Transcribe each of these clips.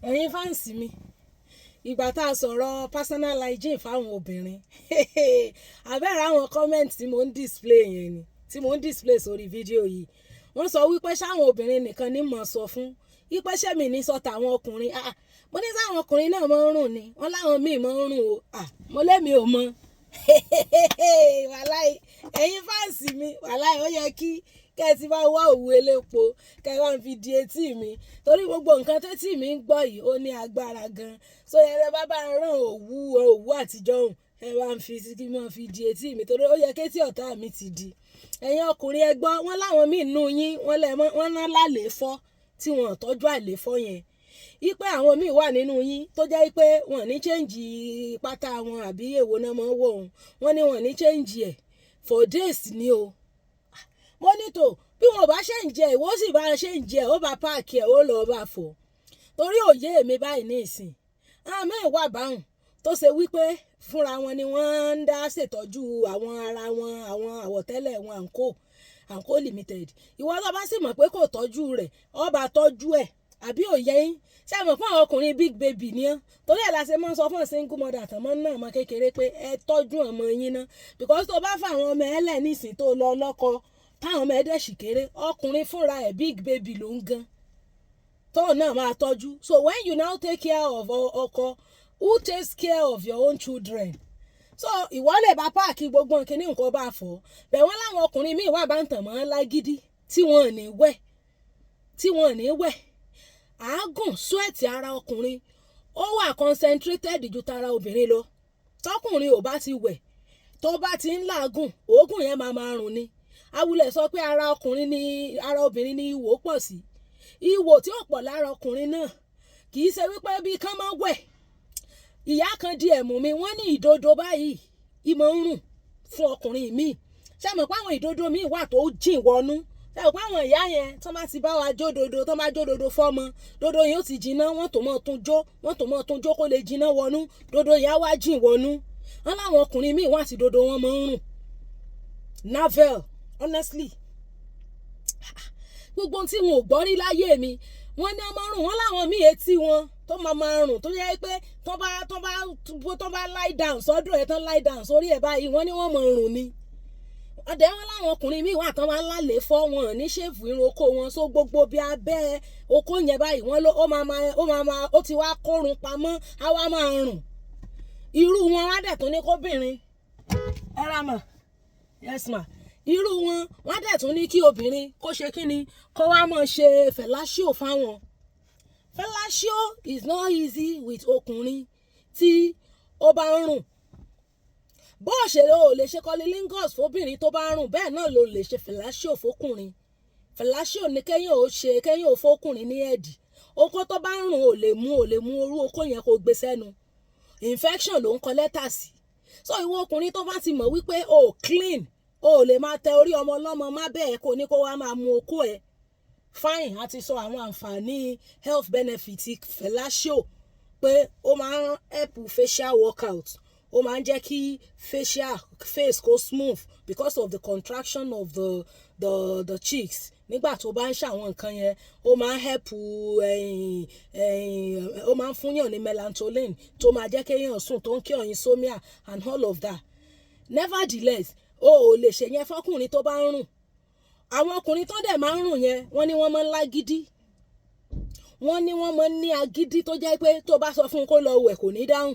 ẹ̀yin fáǹsì mi ìgbà tá a sọ̀rọ̀ personal hygiene fáwọn obìnrin àbẹ̀rẹ̀ àwọn comment tí mo ń display yẹn ni tí mo ń display sórí fídíò yìí wọ́n sọ wípé sáwọn obìnrin nìkan ní mọ̀ sọ fún wípé sẹ́mi ní sọ tàwọn ọkùnrin mo ní sáwọn ọkùnrin náà máa ń rùn ni wọ́n láwọn míì máa ń rùn o mo lẹ́mi ò mọ̀ wàláì ẹ̀yin fáǹsì mi wàláì ó yẹ kí kẹ́ ẹ ti bá wá òwú elépo kẹ́ ẹ wá ń fi di etí mi torí gbogbo nǹkan tẹ́tí mi ń gbọ́ yìí ó ní agbára gan so yẹn bá bá rán òwú àtijọ́ hùn ẹ wá ń fi kí mọ́ fi di etí mi torí ó yẹ kétí ọ̀tá mi ti di ẹ̀yin ọkùnrin ẹ gbọ́ wọ́n láwọn míì nù yín wọ́n ná lálẹ́fọ́ tí wọ́n tọ́jú àléfọ́ yẹn ipe àwọn míì wà nínú yín tó jẹ́ pé wọ́n ní chẹ́ǹjì pátá wọn àbí èwo náà mọ́ wọ̀ wọ́n ní wọ́n ní chẹ́ǹjì ẹ̀ for days ni o mo ní tò bí wọn bá ṣe ń jẹ ìwọ sì bá ṣe ń jẹ ó bá páàkì ẹ ó lọ bá fọ torí òye mi báyìí ní ìsìn àwọn mẹ́rin wà báhùn tó ṣe wípé fúnra wọn ni wọ́n ń dá ṣètọ́jú àwọn ara wọn àwọn àwọ̀tẹ́lẹ̀ wọn àǹkó limited ìwọ tó bá sì mọ̀ pé kò tọ́jú rẹ̀ ó bá tọ́jú ẹ̀ àbí òye yín ṣé àmọ̀ fún àwọn ọkùnrin big baby ni ọ́ torí ẹ̀ la ṣe máa ń sọ fún single mother àtàmọ́ náà ọmọ kékeré pé ẹ tọ́jú ọmọ yín ná because tó bá fà àwọn ọmọ ẹlẹ́ nísìn tó lọ lọ́kọ táwọn ọmọ ẹdẹ sì kéré ọkùnrin fúnra ẹ̀ big baby ló ń gan tóun náà máa tọ́jú so when you now take care of ọkọ who takes care of your own children so ìwọ lè bá páàkì gbogbo nǹkan ní nǹkan bá fọ́ bẹ̀ wọ́n láwọn ọkùnrin míì wà bá ń tàn mọ́ lágídí tí wọ́n ò ní wẹ̀ àágùn sweat ara ọkùnrin ó wà concentrated ju tara obìnrin lọ tọkùnrin ò bá ti wẹ̀ tó bá ti ń làágùn òógùn yẹn máa rùn ni awulẹ̀ sọ pé ara obìnrin ní ìwò pọ̀ sí ìwò tí ó pọ̀ lára ọkùnrin náà kì í ṣe wípé bí kán máa wẹ̀ ìyá kan di ẹ̀mú mi wọ́n ní ìdodo báyìí ìmọ̀ ń rùn fún ọkùnrin míì ṣé mọ̀ pé àwọn ìdodo míì wà tó jìn wọnú ṣé mọ̀ pé àwọn ìyá yẹn tó bá ti bá wa jó dodo tó bá jó dodo fọ́mọ dodo yẹn ó ti jiná wọ́n tó mọ̀ tún jó kó lè jiná wọnú dodo yẹn á wá jìn wọnú wọ́n láwọn ọkùnrin míì wà tí dodo wọn máa ń rùn navel honestly gbogbo tí wọn ò gbọ́ rí láyé mi wọ́n ní ọmọ rùn wọ́n láwọn míì etí wọn tó máa rùn tó yẹ pé tó bá lie down sọ́dọ̀ ẹ̀ tán lie down sórí ẹ̀ báyìí wọ́n ní wọ́n máa rùn ni ọ̀dẹ̀ wọn láwọn ọkùnrin míì wà tán máa ń lálẹ́ fọ́ wọn ní ṣèfù irun oko wọn so gbogbo bí abẹ́ oko yẹn báyìí wọ́n ló ó ti wá kórun pamọ́ á wá máa rùn irú wọn wá dẹ̀ tó ní kóbìnrin ẹ ra mà yes ma irú wọn dẹ̀ tún ní kí obìnrin kó ṣe kí ni kó wá máa ṣe fellatio fáwọn fellatio is not easy with ọkùnrin tí ó bá ń rùn bó ṣe o lè ṣe cunnilingus fóbìnrin tó bá ń rùn bẹ́ẹ̀ náà ló lè ṣe fellatio fókùnrin fellatio ní kẹ́yìn ò fókùnrin ní ẹ̀dì okó tó bá ń rùn ò lè mú orú okó yẹn kó gbé sẹ́nu infection ló ń kọ lẹ́tà sí so ìwọ ọkùnrin tó bá ti mọ̀ wípé o clean o lè máa tẹ orí ọmọ ọlọ́mọ má bẹ́ẹ̀ kó ní kó wá máa mu okó ẹ̀ fine àti sọ àwọn àǹfààní health benefit fellatio pé ó máa ń help facial workout ó máa ń jẹ́ kí face kó smooth because of the contraction of the cheeks nígbà tó bá ń ṣàwọn nǹkan yẹn ó máa ń help ó máa ń fúnyàn ní melatonin tó máa jẹ́ kéèyàn sùn tó ń kí ọ̀yin insomnia and all of that nevertheless o ò lè ṣe yẹn fọkùnrin tó bá ń rùn àwọn ọkùnrin tó dẹ̀ máa ń rùn yẹn wọ́n ní wọ́n máa ń lágídí wọ́n ní wọ́n máa ń ní agídí tó jẹ́ pé tó bá sọ fún un kó lọ wẹ̀ kò ní dáhùn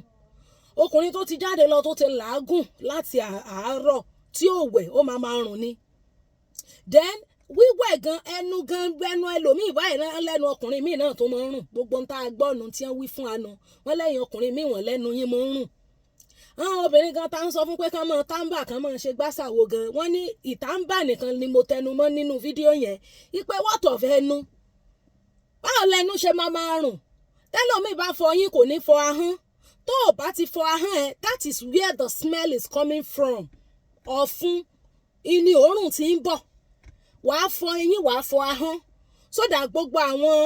ọkùnrin tó ti jáde lọ tó ti làágùn láti àárọ̀ tí ò wẹ̀ ó máa rùn ni then wíwẹ̀ gan ẹnu ẹlòmíì báyìí náà lẹ́nu ọkùnrin míì náà tó máa ń rùn gbogbo ń tá a gbọ́nu tí wọ́n wí fún àná wọ́n lẹ́yìn ọkùnrin míì wọ́n lẹ́nu yín máa ń rùn àwọn obìnrin gan tá ń sọ fún pé kán máa tábà kán máa ṣe gbàsàwò gan wọ́n ní ìtàǹbà nìkan ni mo tẹnu mọ́ nínú fídíò yẹn ipe what of ẹnu báwo lẹnu ṣe máa rùn tẹ́lòmíì bá fọ yín kò ní fọ ahọ́n tó o bá ti fọ ahọ́n ẹ that is where the smell is coming from ọ̀fun ìní òórùn tí ń bọ̀ wàá fọ eyín wàá fọ ahọ́n sódà gbogbo àwọn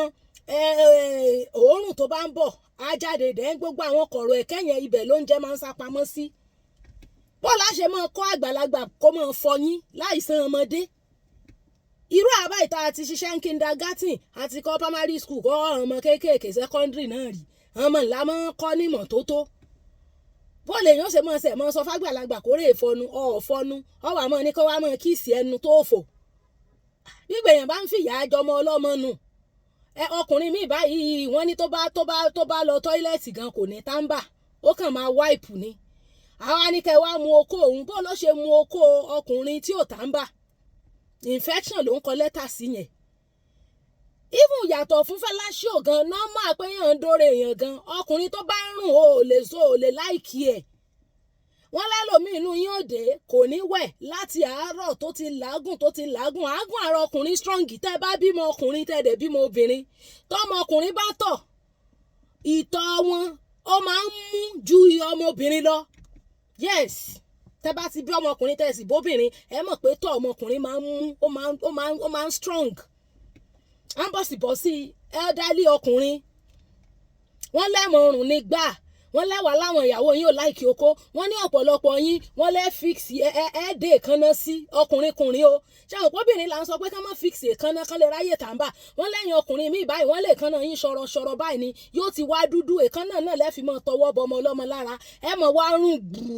òórùn tó bá ń bọ̀ á jáde dẹ̀ gbogbo àwọn kọ̀rọ̀ ẹ̀kẹ́ yẹn ibẹ̀ ló ń jẹ́ máa ń sá pamọ́ sí bọ́ọ̀lù àṣẹ máa kọ́ àgbàlagbà kó máa fọyín láìsàn ọmọdé irú àbá ìta àti ṣiṣẹ́ ń kindergarten àti kọ́ primary school kọ́ ọmọ kéékèèké secondary náà rí ọmọ ńlá máa ń kọ́ nímọ̀ tó tó bóòlù èèyàn ṣe mọ̀ sọ fágbàlagbà kórè ìfọnu ọ̀ọ́fọnu ọwọ́ àmọ́ ní kó wá mọ̀ kíìsì ẹnu tó fò gbígbé èèyàn bá ń fìyà àjọmọ ọlọ́mọ nù ọkùnrin míì báyìí wọ́n ní tó bá lọ tọ́ílẹ̀tì gan kò ní táǹbà ó kàn máa wáìpù ni àwa ní kẹ́ wá mu okó òun bó ló ṣe mu okó ọkùnrin tí ò táǹbà infection ló ń kọ lẹ́tà sí yẹn even yàtọ̀ fún fellatio gan normal pé yàn ń dóore èèyàn gan ọkùnrin tó bá ń rùn ò lè láìkí ẹ̀ wọ́n lẹ́lòmíì inú yín òde kò ní wẹ̀ láti àárọ̀ tó ti làágùn àágùn ara ọkùnrin strong tẹ́ bá bímọ ọkùnrin tẹ́ dẹ̀ bímọ obìnrin tọ́mọ ọkùnrin bá tọ̀ ìtọ̀ wọn ó máa ń mú ju ọmọbìnrin lọ yes tẹ́ bá ti bí ọmọkùnrin tẹ́ sì bóbìnrin ẹ mọ̀ pé tọ̀ ọmọkùnrin máa ń mú ó máa ń strong à ń bọ̀sibọ̀sí elderly ọkùnrin wọ́n lẹ́mọ̀ ọrùn ní gbà wọ́n lẹ́wà láwọn ìyàwó yín ò láìkí okó wọ́n ní ọ̀pọ̀lọpọ̀ yín wọ́n lẹ́ fíksì ẹ̀ẹ́dẹ̀ èékánná sí ọkùnrin o ṣé àwọn obìnrin là ń sọ pé ká má fíksì èékánná kán lè ráyè tàǹbà wọ́n lẹ́yìn ọkùnrin míì báyìí wọ́n lè kánná yín ṣọ̀rọ̀ báyìí ni yóò ti wá dúdú èékánná náà lẹ́fì mọ́ tọwọ́ bọ ọmọ ọlọ́mọ lára ẹ mọ̀ wá rùn gbùù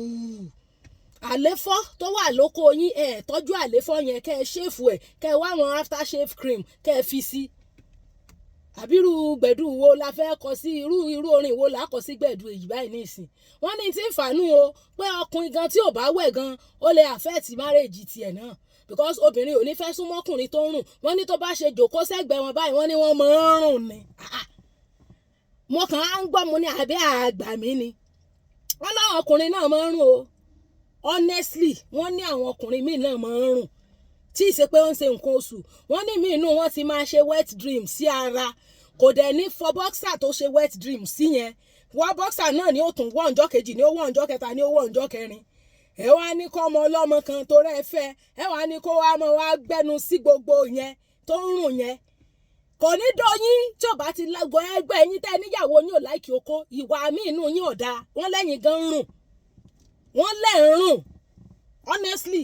àléfọ́ tó wà lóko yín tọ́jú àléfọ́ yẹn kẹ́ ẹ ṣèfù ẹ̀ kẹ́ ẹ wá àwọn after shave cream kẹ́ ẹ fi sí àbírú gbẹ̀dú wo la fẹ́ kọ sí irú orin wo la kọ sí gbẹ̀dú èyí báyìí nísìn wọ́n ní tí ń fàánú o pé ọkùnrin gan tí ò bá wẹ̀ gan ó lè affect marriage tiẹ̀ náà because obìnrin ò ní fẹ́ súnmọ́ ọkùnrin tó ń rùn wọ́n ní tó bá ṣe jòkó sẹ́gbẹ̀ẹ́ wọn báyìí wọ́n ní wọ́n máa ń rùn ni mo kàn á ń gbọ́ mo ní àbí àgbà mi ni wọ́n láwọn ọkùnrin náà máa ń rùn o honestly wọ́n ní àwọn ọkùnrin míì náà máa ń rùn tí ì ṣe pé ó ń ṣe nǹkan oṣù wọ́n ní míì inú wọn ti máa ṣe wet dream sí ara kò dẹ̀ ní fọ boxer tó ṣe wet dream sí yẹn wọ́n boxer náà ni ó tún wọ̀ ọjọ́ kejì ni ó wọ̀ ọjọ́ kẹta ni ó wọ̀ ọjọ́ kẹrin ẹ wá ní kọ́ ọmọ ọlọ́mọ kan tó rẹ́ fẹ́ ẹ wá ní kó wá mọ́ wá gbẹ́nu sí gbogbo yẹn tó ń rùn yẹn kò ní dọ́yìn tí ò bá ti lágọ̀ ẹgbẹ́ yín tẹ́ níyàwó yín ò láìkí okó ìwà míì inú yín ò dáa wọ́n lẹ́yìn gan rùn wọ́n lẹ́ ń rùn honestly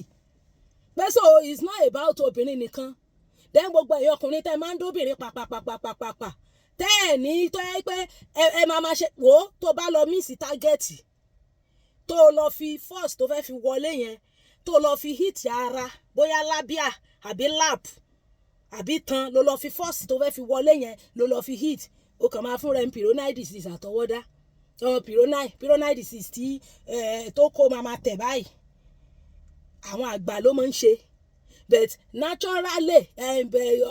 pé so it's not about obìnrin nìkan then gbogbo ẹ̀yọ́ ọkùnrin tẹ́ máa ń dóbìnrin pàpàpàpàpàpà tẹ́ ẹ̀ ní tó yẹ pé ẹ máa ṣe wò ó tó bá lọ míìsì tágẹ́ẹ̀tì tó lọ fi force tó fẹ́ fi wọlé yẹn tó lọ fi hit ara bóyá lábíà àbí lap àbí tan ló lọ fi force tó fẹ́ fi wọlé yẹn ló lọ fi hit ó kàn máa fún rẹ̀ pyrrhonite disease àtọwọ́dá pyrrhonite disease tí tó kó máa tẹ̀ báyìí àwọn àgbà ló máa ń ṣe but naturally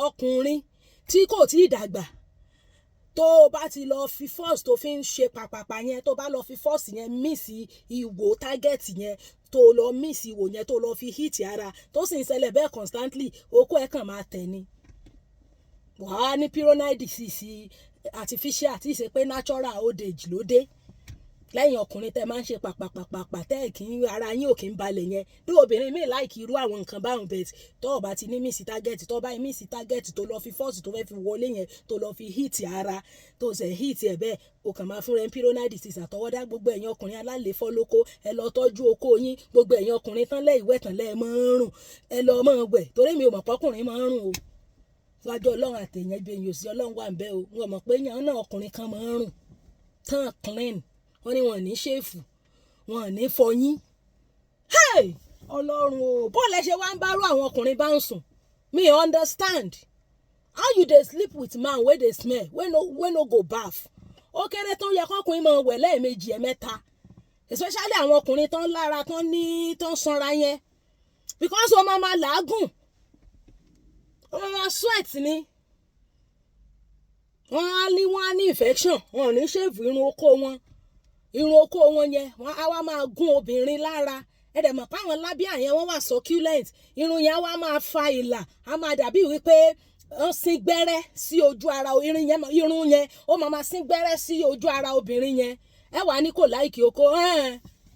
ọkùnrin tí kò tí ì dàgbà tó bá ti lọ fi force tó fi ń ṣe pàpàpà yẹn tó bá lọ fi force yẹn miss ìwò target yẹn tó lọ miss ìwò yẹn tó lọ fi hit ara tó sì ń ṣẹlẹ̀ bẹ́ẹ̀ constantly okó ẹ̀ kàn máa tẹ̀ ni wàá ní pyrrhonite disease artificial àti ìṣe pé natural old age ló dé lẹ́yìn ọkùnrin tẹ́ máa ń ṣe pàpàpàpà tẹ́ kí ara yín ò kí ń balẹ̀ yẹn bí obìnrin míì láìkí irú àwọn nǹkan báwọn bẹ̀t tó o bá ti ní mísì tágẹ́ẹ̀tì tó bá ní mísì tágẹ́ẹ̀tì tó lọ fi fọ́ọ̀sì tó fẹ́ fi wọlé yẹn tó lọ fi híìtì ara tó ṣe híìtì ẹ̀ bẹ́ẹ̀ o kàn máa fún rẹ̀ pyrrhonite disease àtọwọ́dá gbogbo ẹ̀yin ọkùnrin alálèéfọ́ lóko ẹ lọ tọ́jú okó yín gbogbo ẹ̀yin ọkùnrin tán lẹ́ ìwẹ̀ tán lẹ́ máa ń rùn ẹ lọ máa wẹ̀ torí mi ò mọ̀ pọ́kùnrin máa ń rùn o wájú ọlọ́run àtẹ̀yìn ibi èyàn sí ọlọ́run wà ń bẹ́ o wọn mọ̀ pé yàn náà ọkùnrin kan máa ń rùn tán clean wọ́n ní wọn ní ṣéèfù wọn ní fọyín ọlọ́run o bó lẹ ṣe wá ń bárò àwọn ọkùnrin bá ń sùn me understand how you dey sleep with man wey dey smell wey no go baff ó kéré tó yẹ kọkùnrin máa wẹ̀ lẹ́ẹ̀mejì ẹ̀mẹ́ta especially àwọn ọkùnrin tán lára tán sanra yẹn because wọ́n máa làágùn wọ́n máa sweat ni wọ́n á ní infection wọn ò ní ṣèèfù irun okó wọn yẹn wọ́n á wá máa gún obìnrin lára ẹ̀dẹ̀ mọ̀ páwọn lábíà yẹn wọ́n wà succulent irun yẹn wá máa fa ìlà á máa dàbí wípé wọ́n sín gbẹ́rẹ́ sí ojú ara irun yẹn ó máa sín gbẹ́rẹ́ sí ojú ara obìnrin yẹn ẹ wà ní kò láìkì okó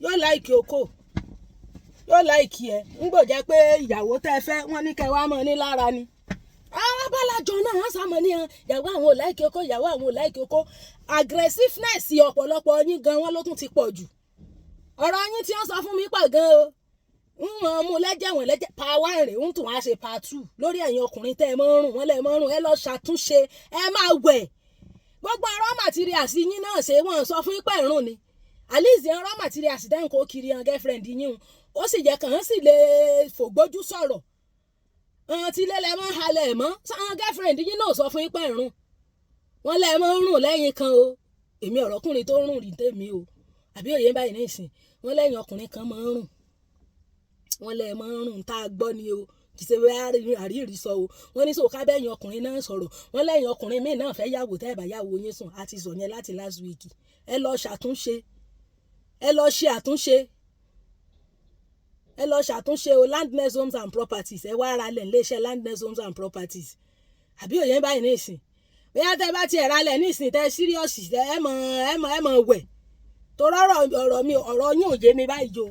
yóò láìkì okó yóò láìkì ẹ ńgbò jẹ́ pé ìyàwó tẹ́ fẹ́ wọ́n ní kẹ́ wá mọ́ ní lára ni àwọn abálájọ náà wọ́n sàmọ́ ní ìyàwó àwọn ò láìkì okó ìyàwó àwọn ò láìkì okó aggressiveness ọ̀pọ̀lọpọ̀ yín gan wọ́n ló tún ti pọ̀ jù ọ̀rọ̀ yín tí wọ́n sọ fún mi pọ̀ gan o wọ́n mú lẹ́jẹ̀ wọ́n lẹ́jẹ̀ pa wá rè ń tún wá ṣe pa 2 lórí ẹ̀yin ọkùnrin tẹ́ ẹ mọ́ rùn wọ́n lẹ́ mọ́ rùn ẹ lọ ṣàtúnṣe ẹ máa wẹ̀ gbogbo raw materials yín náà ṣe wọ́n sọ fún pẹ̀ rùn ni at least raw materials tẹ́ ń kó kiri yan girlfriend yín ó sì jẹ́ kàn án sì lè fògbójú sọ̀rọ̀ tí lẹ́lẹ̀ mọ́ halẹ̀ mọ́ sáwọn girlfriend yín náà sọ fún pẹ̀ rùn wọ́n lẹ́ mọ́ rùn lẹ́yìn kan o èmi ọ̀rọ̀kùnrin tó rùn rí tèmi o àbí òye báyìí ní ìsìn wọ́n lẹ́yìn ọkùnrin kan mọ́ rùn wọ́n lẹ́ mọ́ rùn tá a gbọ́ ni o kì í ṣe wẹ́ àríyìí sọ o wọ́n ní sòká bẹ́yìn ọkùnrin náà sọ̀rọ̀ wọ́n lẹ́yìn ọkùnrin míì náà fẹ́ yàwó tẹ́ ẹ̀ bá yàwó yín sùn àti sọ yẹn láti last week ẹ lọ ṣàtúnṣe ẹ lọ ṣe àtúnṣe ẹ lọ ṣàtúnṣe o Landness Homes and Properties ẹ wá ara lẹ̀ iléeṣẹ́ Landness Homes and Properties àbí òye báyìí ní ìsìn bóyá tẹ́ bá tiẹ̀ ra lẹ̀ ní ìsìn tẹ́ síríọ̀sì ẹ mọ̀ wẹ̀ tó ọ̀rọ̀ mi ọ̀rọ̀ yín ò yé mi báyìí o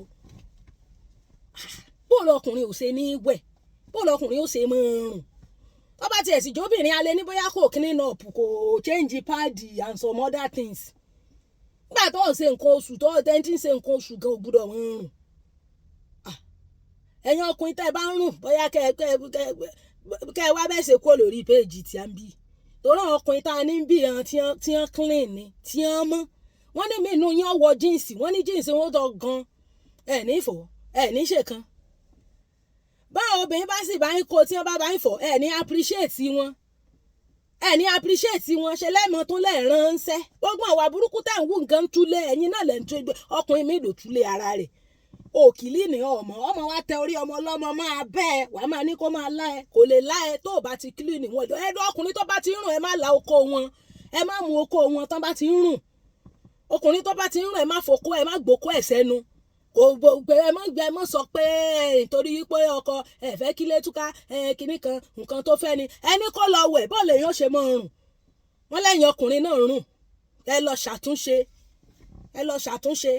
bóòlù ọkùnrin ò ṣe ní wẹ̀ bóòlù ọkùnrin ò ṣe mọ́ rùn tó bá tiẹ̀ sì jóbìnrin alẹ́ ní bóyá kò clean up kò change pad and some other things nígbà tó ń ṣe nǹkan oṣù tó tẹ́ntì ń ṣe nǹkan oṣù gan ò gbúdọ̀ mọ́ rùn ẹ̀yin ọkùnrin tẹ́ bá ń rùn bóyá kẹ́ wá bẹ́ẹ̀ ṣe kó lórí péèjì tí a ń bí torí àwọn ọkùnrin tá a ní bí hàn tí wọ́n clean ni tí wọ́n mọ́ wọ́n ní mí inú yín wọ jíǹsì wọ́n ní jíǹsì wọn tó gan ẹ̀ ní fọ̀ ẹ̀ ní ṣèkan báwọn obìnrin bá sì bá ń kó tí wọ́n bá ń fọ̀ ẹ̀ ní appreciate wọn ṣe lẹ́mọ̀ tó lẹ̀ ránṣẹ́ gbogbo àwa burúkú tá à ń wù nǹkan túlẹ̀ ẹ̀yin náà lẹ̀ ń tún ọkùnrin mi lò túlẹ̀ ara rẹ̀ òkìlì ní ọmọ wa tẹ orí ọmọ ọlọ́mọ máa bẹ́ẹ̀ wàá máa ní kó máa lá ẹ kò lè lá ẹ tó o bá ti clean wọn ẹ̀dọ́ ọkùnrin tó bá ti rùn ẹ má la oko wọn ẹ má mú oko wọn tán bá ti rùn ọkùnrin tó bá ti rùn ẹ má fòkó ẹ má gbòkó ẹ sẹ́nu kò gbogbo ẹ mọ́ sọ pé nítorí pé ọkọ ẹ fẹ́ kí lé túká kinní kan nǹkan tó fẹ́ ni ẹni kó lọ wẹ̀ bọ́ọ̀lù èèyàn ṣe mọ́ rùn wọ́n lẹ́yìn ọkùnrin náà rùn ẹ lọ ṣàtúnṣe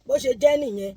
bó ṣe jẹ́ nìyẹn.